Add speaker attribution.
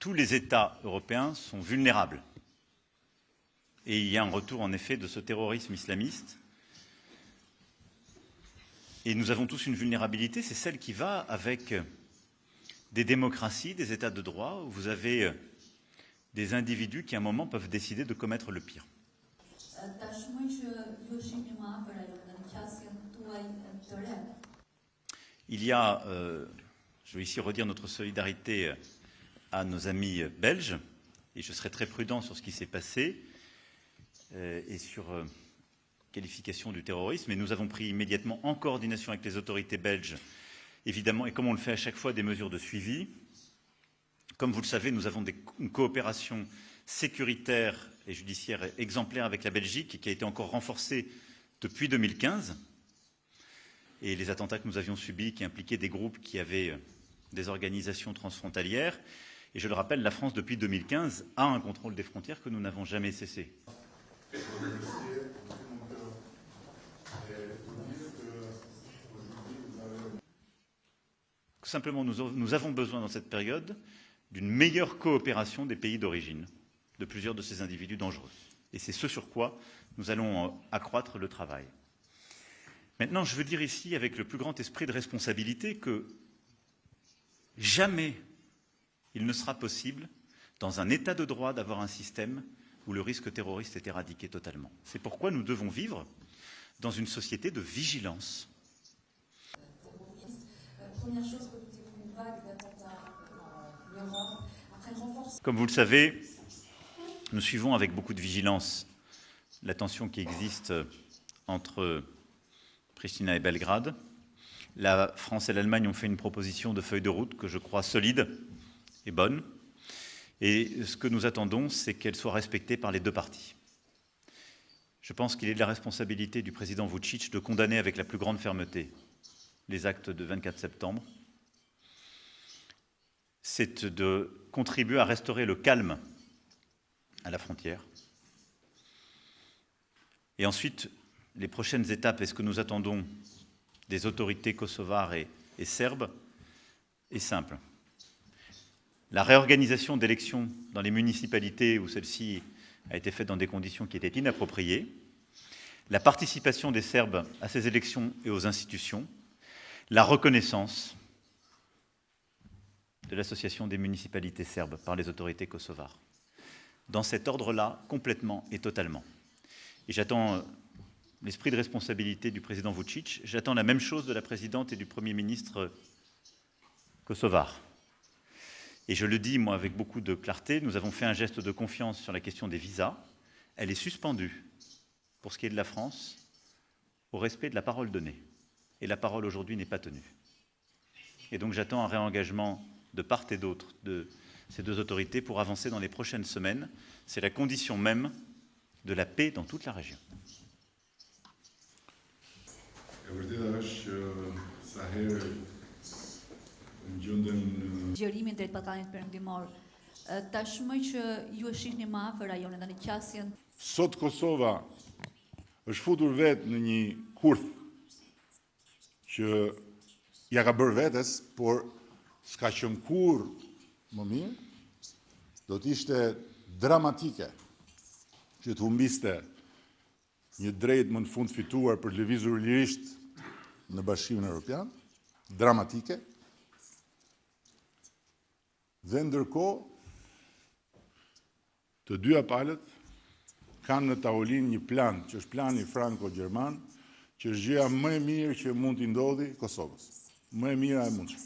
Speaker 1: tous les États européens sont vulnérables. Et il y a un retour, en effet, de ce terrorisme islamiste. Et nous avons tous une vulnérabilité, c'est celle qui va avec des démocraties, des États de droit, où vous avez des individus qui, à un moment, peuvent décider de commettre le pire. Il y a, je vais ici redire notre solidarité à nos amis belges, et je serai très prudent sur ce qui s'est passé et sur qualification du terrorisme, mais nous avons pris immédiatement, en coordination avec les autorités belges, évidemment, et comme on le fait à chaque fois, des mesures de suivi. Comme vous le savez, nous avons une coopération sécuritaire et judiciaire exemplaire avec la Belgique, qui a été encore renforcée depuis 2015. Et les attentats que nous avions subis, qui impliquaient des groupes qui avaient des organisations transfrontalières. Et je le rappelle, la France, depuis 2015, a un contrôle des frontières que nous n'avons jamais cessé. Simplement, nous avons besoin dans cette période d'une meilleure coopération des pays d'origine de plusieurs de ces individus dangereux. Et c'est ce sur quoi nous allons accroître le travail. Maintenant, je veux dire ici, avec le plus grand esprit de responsabilité, que jamais il ne sera possible, dans un État de droit, d'avoir un système où le risque terroriste est éradiqué totalement. C'est pourquoi nous devons vivre dans une société de vigilance. Comme vous le savez, nous suivons avec beaucoup de vigilance la tension qui existe entre Pristina et Belgrade. La France et l'Allemagne ont fait une proposition de feuille de route que je crois solide et bonne. Et ce que nous attendons, c'est qu'elle soit respectée par les deux parties. Je pense qu'il est de la responsabilité du président Vučić de condamner avec la plus grande fermeté les actes de 24 septembre. C'est de contribuer à restaurer le calme à la frontière. Et ensuite, les prochaines étapes et ce que nous attendons des autorités kosovares et serbes est simple. La réorganisation d'élections dans les municipalités où celle-ci a été faite dans des conditions qui étaient inappropriées, la participation des Serbes à ces élections et aux institutions, la reconnaissance de l'association des municipalités serbes par les autorités kosovares. Dans cet ordre-là, complètement et totalement. Et j'attends l'esprit de responsabilité du président Vučić, j'attends la même chose de la présidente et du Premier ministre kosovar. Et je le dis, moi, avec beaucoup de clarté, nous avons fait un geste de confiance sur la question des visas. Elle est suspendue, pour ce qui est de la France, au respect de la parole donnée. Et la parole aujourd'hui n'est pas tenue. Et donc j'attends un réengagement de part et d'autre de ces deux autorités pour avancer dans les prochaines semaines. C'est la condition même de la paix dans toute la région.
Speaker 2: Gjërimin drejt Ballkanit Perëndimor. Tashmë që ju e shihni më afër rajonin tani qasjen.
Speaker 3: Sot Kosova është futur vetë në një kurth që ja ka bërë vetes, por s'ka qenë kurrë më mirë. Do t'ishte dramatike që të humbiste një drejtë më në fund fituar për të lëvizur lirisht në Bashkimin Evropian, dramatike. Dhe ndërkohë, të dyja palët kanë në tavolinë një plan, që është plani franko-gjerman, që është gjëja më e mirë që mund t'i ndodhi Kosovës. Më e mira e mundshme.